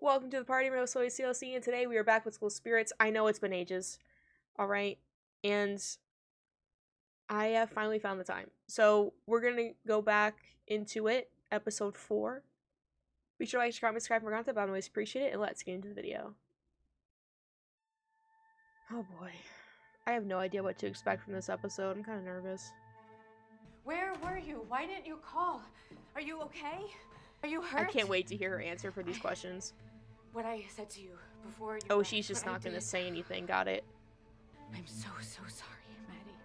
Welcome to the party, I'm Soy CLC, and today we are back with School Spirits. I know it's been ages, alright, and I have finally found the time. So, we're gonna go back into it, episode 4. Be sure to like, subscribe for more content, but I always appreciate it, and let's get into the video. Oh boy. I have no idea what to expect from this episode. I'm kind of nervous. Where were you? Why didn't you call? Are you okay? Are you hurt? I can't wait to hear her answer for these questions. What I said to you before you Oh, left, she's just what I not gonna did. say anything. Got it. I'm so sorry, Maddie.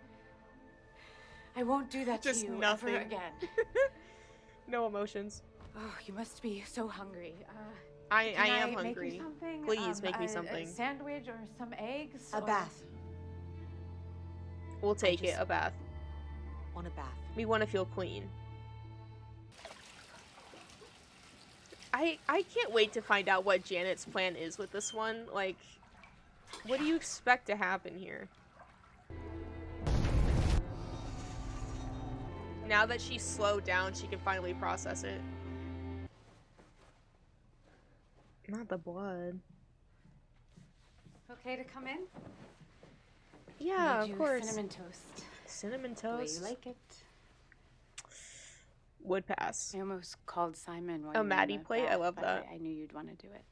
I won't do that Just to you nothing. ever again. No emotions. Oh, you must be so hungry. I am Make hungry. you something? Please make me something. A sandwich or some eggs? A bath. We'll take it. A bath. Want a bath. We want to feel clean. I can't wait to find out what Janet's plan is with this one. Like, what do you expect to happen here? Now that she's slowed down, she can finally process it. Not the blood. Okay to come in? Yeah, Made of course. Cinnamon toast. Cinnamon The way toast. you like it. Would pass. I almost called Simon while A you were in Maddie the plate? I bath, love but that. I knew you'd want to do it.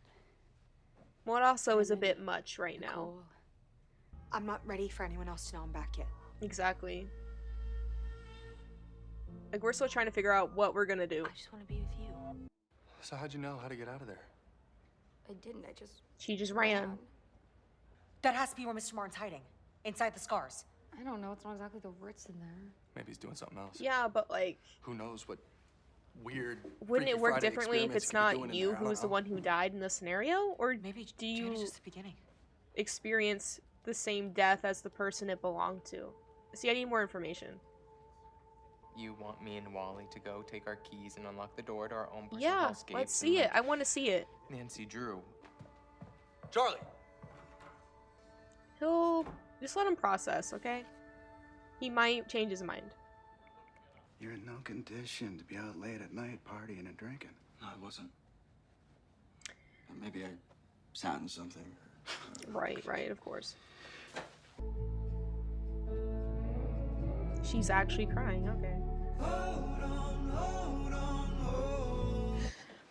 Well, it also is a And then bit much right now. Nicole. I'm not ready for anyone else to know I'm back yet. Exactly. Like, we're still trying to figure out what we're gonna do. I just want to be with you. So how'd you know how to get out of there? I didn't. I just She just ran. That has to be where Mr. Martin's hiding. Inside the scars. I don't know. It's not exactly the words in there. Maybe he's doing something else. Yeah, but like, Who knows what weird. wouldn't it Freaky work Friday differently if experiments it's he could be not doing in you there? I who don't was the know. one who died in the scenario? Or Maybe do you Janet's just the beginning. experience the same death as the person it belonged to? See, I need more information. You want me and Wally to go take our keys and unlock the door to our own personal Yeah, hellscapes let's and see it. let I want to see it. Nancy Drew. Charlie! He'll just let him process, okay? He might change his mind. You're in no condition to be out late at night partying and drinking. No, I wasn't. But maybe I sat in something. Right, of course. She's actually crying, okay.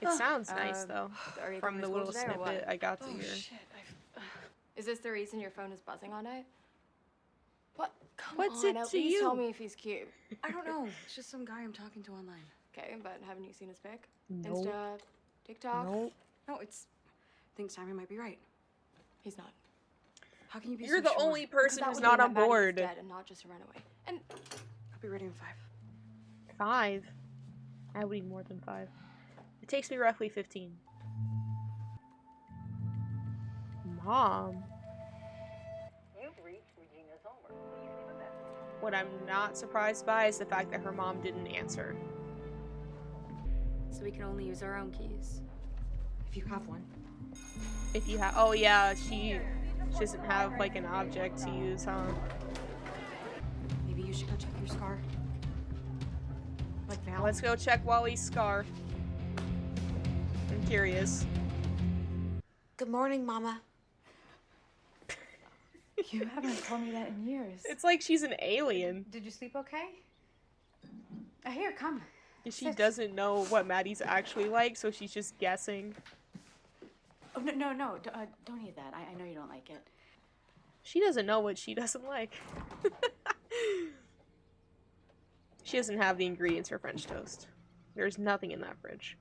It sounds nice, though. Are you From coming the to little school today or snippet what? I got to Oh, hear. shit. Is this the reason your phone is buzzing all night? What? Come What's on, it at to least tell you? me if he's cute. I don't know. It's just some guy I'm talking to online. Okay, but haven't you seen his pic? Nope. Insta, TikTok? Nope. No, it's. I think Simon might be right. He's not. How can you be You're so the sure? only Because person that who's would not mean on that Maddie is board. dead and not just a runaway. And I'll be ready in 5. 5. I would need more than 5. It takes me roughly 15. Mom. What I'm not surprised by is the fact that her mom didn't answer. so we can only use our own keys. If you have one. If you have, oh yeah, she doesn't have like an object to use, huh? Maybe you should go check your scar. Like Val. Let's go check Wally's scar. I'm curious. Good morning, Mama. You haven't told me that in years. It's like she's an alien. Did you sleep okay? Here, come. She Sit. doesn't know what Maddie's actually like, so she's just guessing. Oh, no, don't eat that. I know you don't like it. She doesn't know what she doesn't like. She doesn't have the ingredients for French toast. There's nothing in that fridge.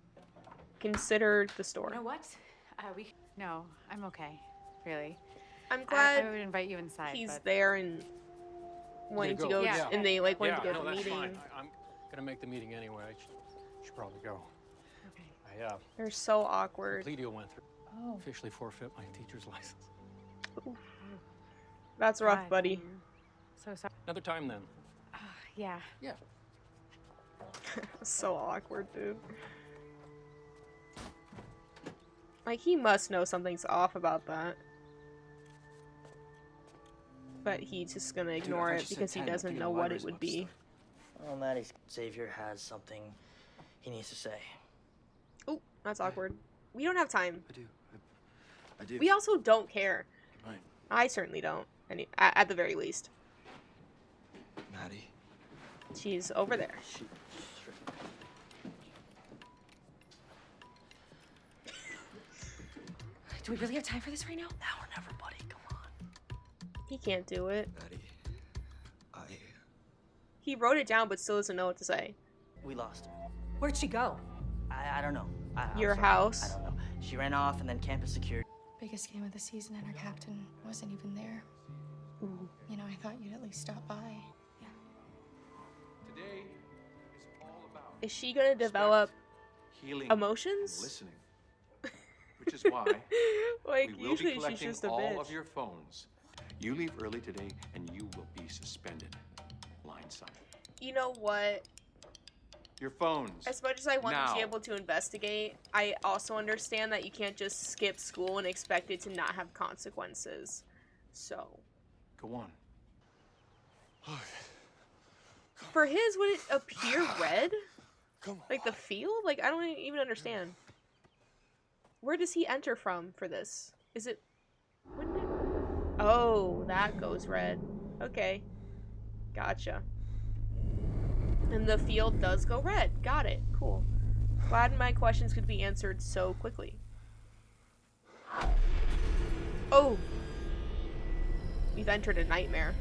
Consider the store. You know what? No, I'm okay. Really. I'm I glad would invite you inside, he's but... there and wanting to go, Yeah. and they like wanted to go no, to the that's meeting. fine. I'm gonna make the meeting anyway. I should probably go. Okay. I They're so awkward. plea deal went through. Oh. Officially forfeit my teacher's license. That's rough, God, buddy. So sorry. Another time then. Yeah. Yeah. So awkward, dude. Like, he must know something's off about that. But he's just gonna ignore Dude, I it thought you because said he 10. doesn't Thinking know the what it library's would about to be. start. Well, Maddie's Xavier has something he needs to say. Oh, that's awkward. We don't have time. I do. I do. We also don't care. Right. I certainly don't. At the very least. Maddie. She's over there. Do we really have time for this right now? Now or never, buddy. Come on. He can't do it. Maddie. He wrote it down but still doesn't know what to say. We lost her. Where'd she go? I don't know. I'm Your sorry. house? I don't know. She ran off and then campus security. Biggest game of the season and our captain wasn't even there. Ooh. You know, I thought you'd at least stop by. Today is all about Is she gonna develop healing emotions? and listening, which is why Like, we will be usually she's collecting just a all bitch. of your phones. You leave early today, and you will be suspended. Line sign. You know what? Your phones. As much as I want them to be Now. able to investigate, I also understand that you can't just skip school and expect it to not have consequences. So. Go on. For his, would it appear red? Come on. Like the field? Like, I don't even understand. Where does he enter from for this? Is it... Wouldn't it... Oh, that goes red. Okay. Gotcha. And the field does go red. Got it. Cool. Glad my questions could be answered so quickly. Oh! We've entered a nightmare.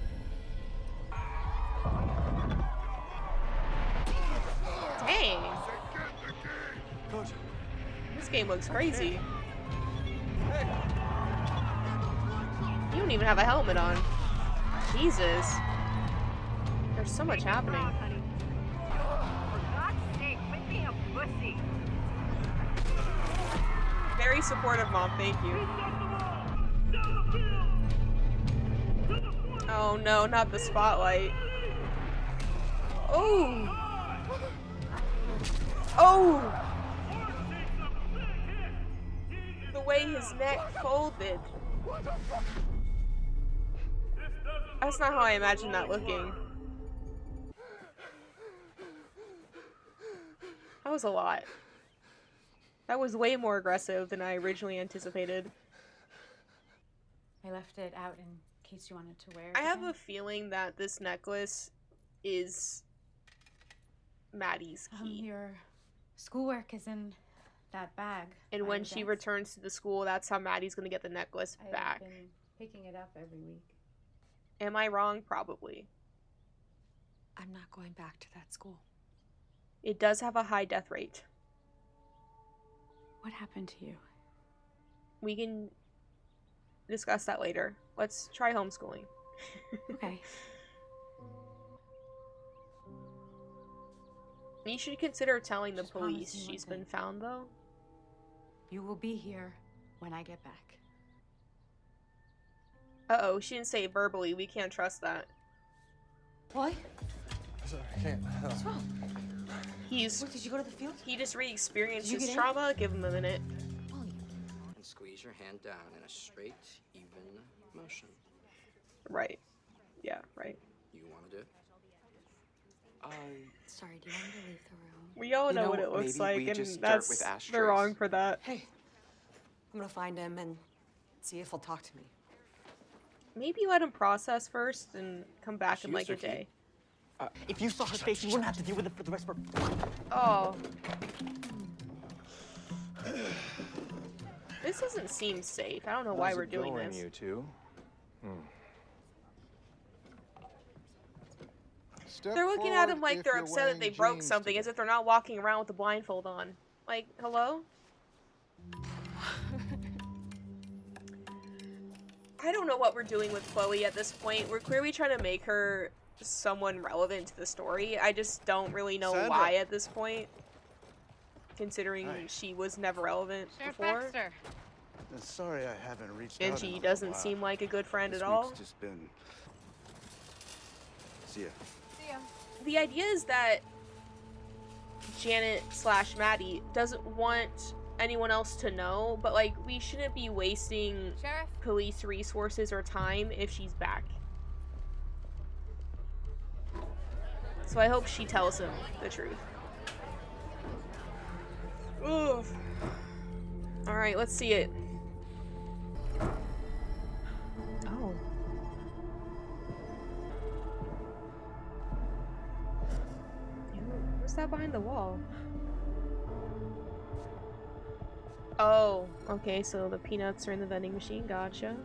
Dang! Coach. This game looks crazy. You don't even have a helmet on. Jesus. There's so much happening. Very supportive mom, thank you. Oh no, not the spotlight. Oh! Oh! The way his neck folded. That's not how I imagined that looking. That was a lot. That was way more aggressive than I originally anticipated. I left it out in case you wanted to wear it. I have again. a feeling that this necklace is Maddie's key. Your schoolwork is in that bag. And by when your she desk. returns to the school, that's how Maddie's gonna get the necklace I've back. been picking it up every week. Am I wrong? Probably. I'm not going back to that school. It does have a high death rate. What happened to you? We can discuss that later. Let's try homeschooling. Okay. You should consider telling the Just promise police me one she's thing. been found, though. You will be here when I get back. Uh-oh, she didn't say it verbally. We can't trust that. What? Sorry, I can't. What's wrong? He's... What, did you go to the field? He just re-experienced Did you his get in? trauma. Give him a minute. Molly. And squeeze your hand down in a straight, even motion. Right. Yeah, right. You want to do it? Sorry, do you want me to leave the room? We all You know know, what it looks maybe like, we and just start with they're ashtrays. wrong for that. Hey, I'm gonna find him and see if he'll talk to me. Maybe let him process first and come back She in like a used her key. day. If you saw her face, you wouldn't have to deal with it for the rest of her. Oh. This doesn't seem safe. I don't know why we're doing this. You two. They're looking at him like they're upset that they broke something, as if they're not walking around with a blindfold on. Like, hello? I don't know what we're doing with Chloe at this point. We're clearly trying to make her someone relevant to the story. I just don't really know Sandra. why at this point, considering she was never relevant before. Sorry I haven't reached And out she in a doesn't while. seem like a good friend This at all. week's just been... See ya. The idea is that Janet/Maddie doesn't want anyone else to know, but like we shouldn't be wasting Sheriff? police resources or time if she's back. So I hope she tells him the truth. Oof. Alright, let's see it. What's that behind the wall? Oh, okay, so the peanuts are in the vending machine, gotcha.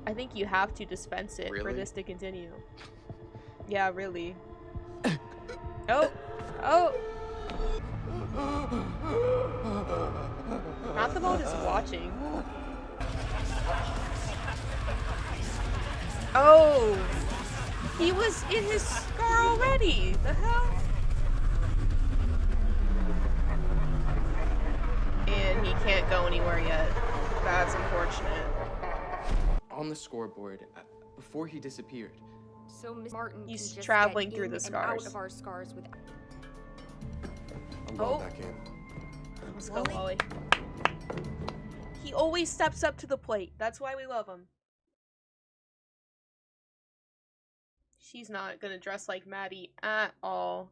I think you have to dispense it for this to continue. Yeah, really. Oh! Oh! Not the mode is watching. Oh! He was in his scar already! The hell? And he can't go anywhere yet. That's unfortunate. On the scoreboard, before he disappeared. So Miss Martin He's can just traveling get through in the and out scars. of our scars with. I'm Oh. going back in. Let's go, Wally. He always steps up to the plate. That's why we love him. She's not gonna dress like Maddie at all.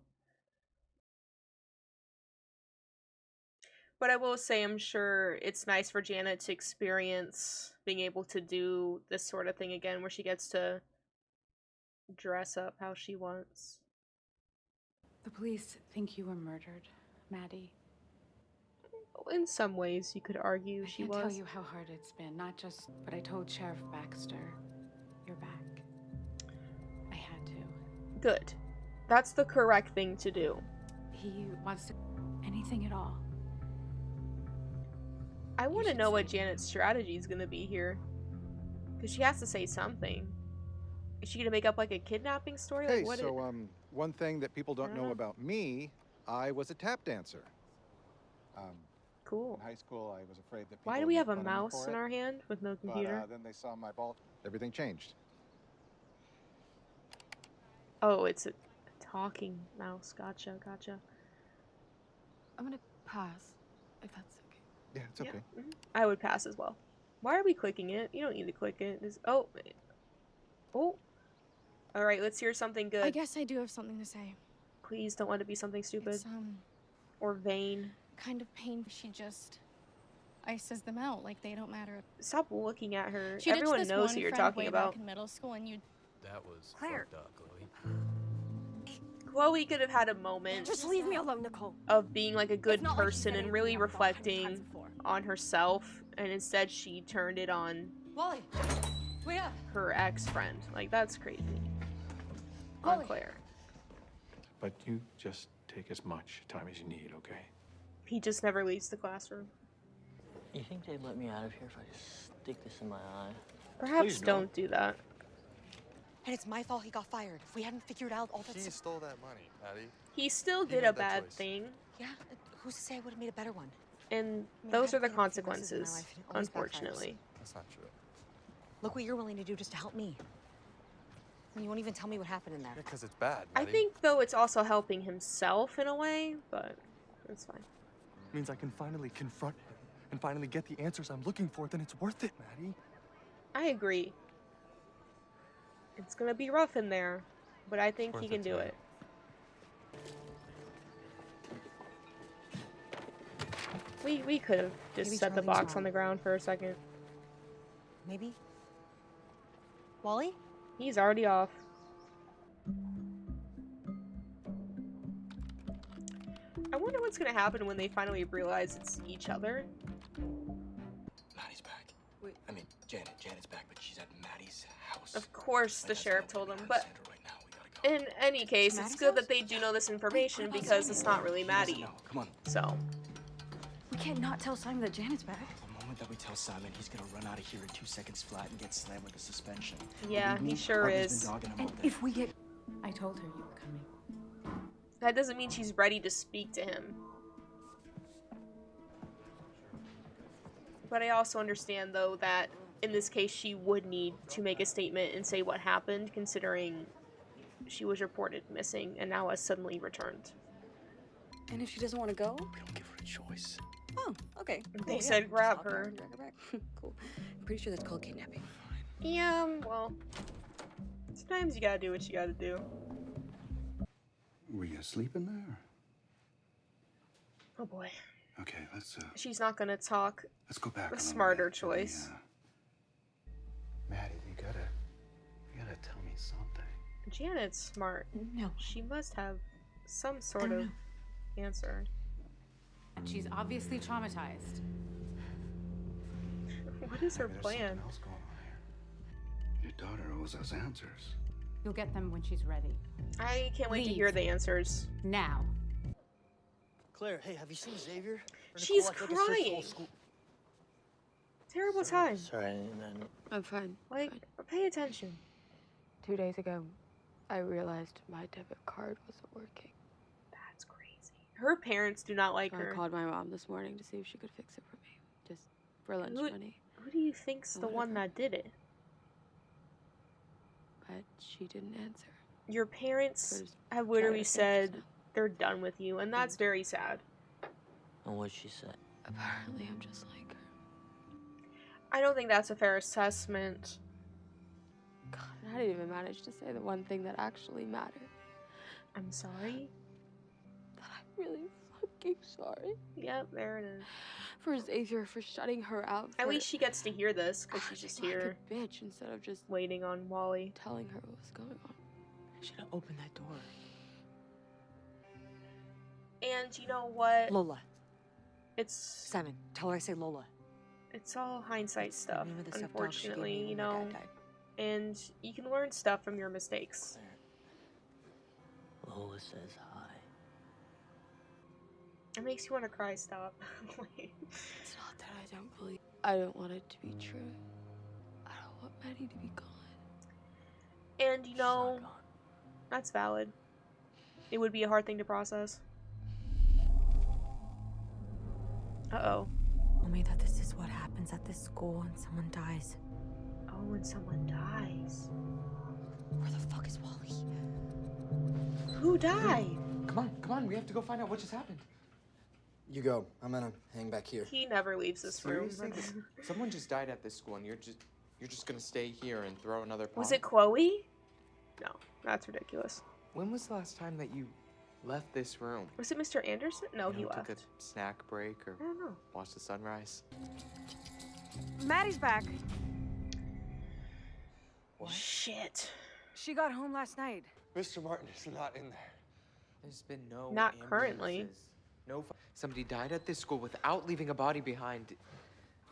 But I will say, I'm sure it's nice for Janet to experience being able to do this sort of thing again, where she gets to dress up how she wants. The police think you were murdered, Maddie. In some ways, you could argue I she can't was. tell you how hard it's been. Not just, but I told Sheriff Baxter, you're back. I had to. Good. That's the correct thing to do. He wants to anything at all. I want to know what Janet's strategy is going to be here. Because she has to say something. Is she going to make up like a kidnapping story? Okay, Like, what so one thing that people don't know about me, I was a tap dancer. Cool. In high school, I was afraid that people Why do would we make have a fun of me mouse for in it, our hand with no computer? But then they saw my ball. Everything changed. Oh, it's a talking mouse. Gotcha, gotcha. I'm gonna pass, if that's okay. Yeah, it's okay. I would pass as well. Why are we clicking it? You don't need to click it. Oh. Oh. Alright, let's hear something good. I guess I do have something to say. Please don't let it be something stupid. It's, or vain. kind of pain. She just ices them out like they don't matter. Stop looking at her. She ditched Everyone this knows one who you're friend talking way about. back in middle school, and you. That was Claire. fucked up, Chloe. Chloe could have had a moment Just leave me alone, Nicole. of being like a good not like she's person done and really anything I've done 100 reflecting times before. on herself, and instead she turned it on Wally, wait up. her ex-friend. Like, that's crazy. On Wally. Claire. But you just take as much time as you need, okay? He just never leaves the classroom. You think they'd let me out of here if I just stick this in my eye? Perhaps Please don't do that. And it's my fault he got fired. If we hadn't figured out all that He stuff. stole that money, Patty. He still He did made a that bad choice. thing, Yeah, who's to say I would have made a better one? and I mean, those I've are the had a few messes in my consequences, life, and it always backfires. unfortunately. That's not true. Look what you're willing to do just to help me. And you won't even tell me what happened in there. Yeah, because it's bad, I Maddie. think, though, it's also helping himself in a way, but it's fine. Means I can finally confront him and finally get the answers I'm looking for, then it's worth it, Maddie. I agree. It's gonna be rough in there, but I think he Worth can it do to it. We could have just Maybe set the Charlie was box on wrong. the ground for a second. Maybe? Wally? He's already off. I wonder what's gonna happen when they finally realize it's each other. Maddie's back. Wait. I mean, Janet's back, but she's at Maddie's house. Of course, the That's sheriff not told what him, we but gotta send her right now. We gotta go. in any case, it's Maddie's good that house? they do know this information because it's not really He doesn't Maddie. know. Come on. So, We can't not tell Simon that Janet's back. The moment that we tell Simon, he's gonna run out of here in 2 seconds flat and get slammed with a suspension. yeah, Believe he me, sure Harvey's is. been dogging him And all day. if we get... I told her you were coming. That doesn't mean she's ready to speak to him. But I also understand, though, that in this case she would need to make a statement and say what happened, considering she was reported missing and now has suddenly returned. And if she doesn't want to go? We don't give her a choice. Oh, okay. They Cool, said yeah. grab Just hop her. on, drag back. Cool. I'm pretty sure that's called kidnapping. Yeah, well, sometimes you gotta do what you gotta do. Were you asleep in there? Oh boy. Okay, let's She's not gonna talk. let's go back. A a little smarter bit to the, choice. Maddie, you gotta tell me something. Janet's smart. No. She must have some sort of answer. She's obviously traumatized. What is her Maybe there's plan? something else going on here. Your daughter owes us answers. You'll get them when she's ready. I can't wait to Leave. hear the answers. Now. Claire, hey, have you seen Xavier? Or She's Nicole? I feel like I searched the whole crying. school. Terrible time. Sorry, I'm fine. Like, pay attention. 2 days ago, I realized my debit card wasn't working. That's crazy. Her parents do not like So her. I called my mom this morning to see if she could fix it for me. Just for lunch money. Who do you think's the one that did it? But she didn't answer. Your parents So I just have tried literally to think said just now. they're done with you, and that's very sad. And what'd she say? Apparently, I'm just like her. I don't think that's a fair assessment. God, I didn't even manage to say the one thing that actually mattered. I'm sorry. I'm really fucking sorry. Yep, there it is. For Xavier, for shutting her out. At for least she gets to hear this, because she's just acting here like a bitch instead of just waiting on Wally. telling her what was going on. I should have opened that door. And you know what? Lola. It's Simon, tell her I say Lola. it's all hindsight It's the stuff, name of the stepdog she gave unfortunately, me you when my know. dad died. And you can learn stuff from your mistakes. Lola says hi. It makes you want to cry. Stop. Wait. It's not that I don't believe. I don't want it to be true. I don't want Maddie to be gone. And you know, that's valid. It would be a hard thing to process. Uh-oh. Tell me that this is what happens at this school when someone dies. Oh, when someone dies. Where the fuck is Wally? Who died? Come on, we have to go find out what just happened. You go. I'm gonna hang back here. He never leaves this room. Seriously? Someone just died at this school and you're just gonna stay here and throw another pot? Was it Chloe? No, that's ridiculous. When was the last time that you left this room? Was it Mr. Anderson? No, You he know, left. Took a snack break or I don't know. watched the sunrise? Maddie's back. Shit. She got home last night. Mr. Martin is not in there. There's been no Not currently. ambulances, no somebody died at this school without leaving a body behind.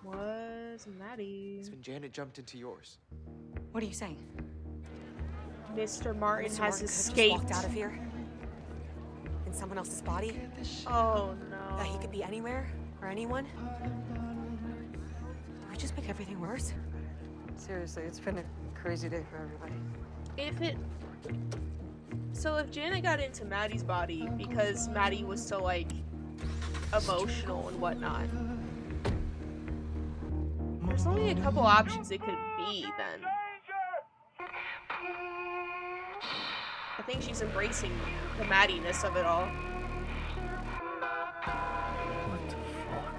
Was Maddie. It's when Janet jumped into yours. What are you saying? Mr. Martin Mr. has Martin could've escaped. just walked out of here in someone else's body. Oh no. That he could be anywhere or anyone. Did we just make everything worse? Seriously, it's been a crazy day for everybody. So if Janet got into Maddie's body because Maddie was so like emotional and whatnot, there's only a couple options it could be then. I think she's embracing the Maddiness of it all. What the fuck?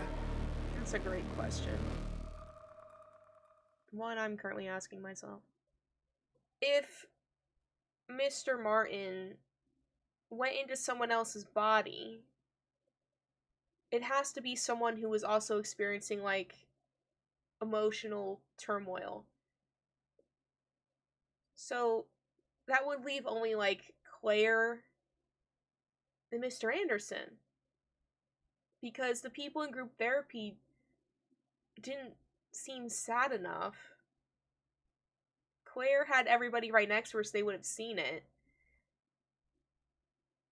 That's a great question. One I'm currently asking myself. If Mr. Martin went into someone else's body, it has to be someone who was also experiencing like emotional turmoil. So that would leave only like Claire and Mr. Anderson. Because the people in group therapy didn't seem sad enough. Claire had everybody right next to her so they would have seen it.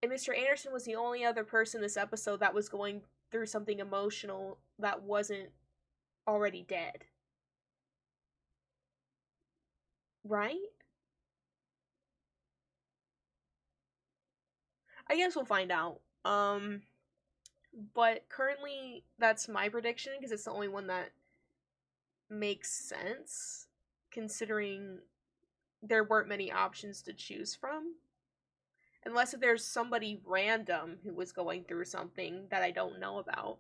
And Mr. Anderson was the only other person this episode that was going through something emotional that wasn't already dead. Right? I guess we'll find out. But currently that's my prediction because it's the only one that makes sense considering there weren't many options to choose from. Unless if there's somebody random who was going through something that I don't know about.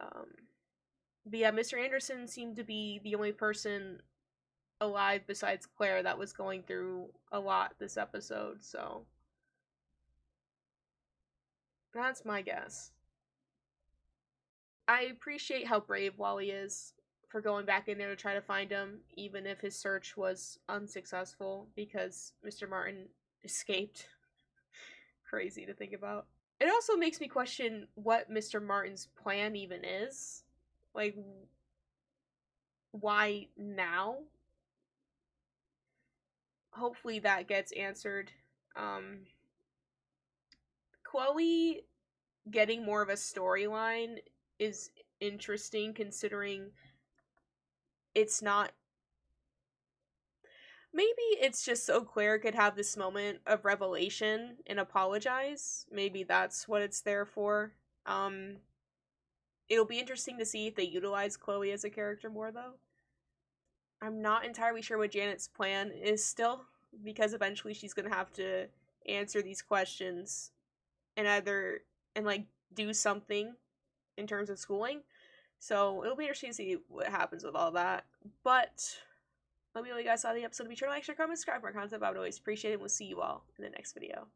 But yeah, Mr. Anderson seemed to be the only person alive besides Claire that was going through a lot this episode, so that's my guess. I appreciate how brave Wally is for going back in there to try to find him, even if his search was unsuccessful because Mr. Martin escaped. Crazy to think about. It also makes me question what Mr. Martin's plan even is. Like, why now? Hopefully that gets answered. Chloe getting more of a storyline is interesting, considering it's not... Maybe it's just so Claire could have this moment of revelation and apologize. Maybe that's what it's there for. It'll be interesting to see if they utilize Chloe as a character more, though. I'm not entirely sure what Janet's plan is still, because eventually she's gonna have to answer these questions and like do something in terms of schooling. So it'll be interesting to see what happens with all that. But let me know what you guys thought of the episode. Be sure to like, share, comment, subscribe for more content. I would always appreciate it. We'll see you all in the next video.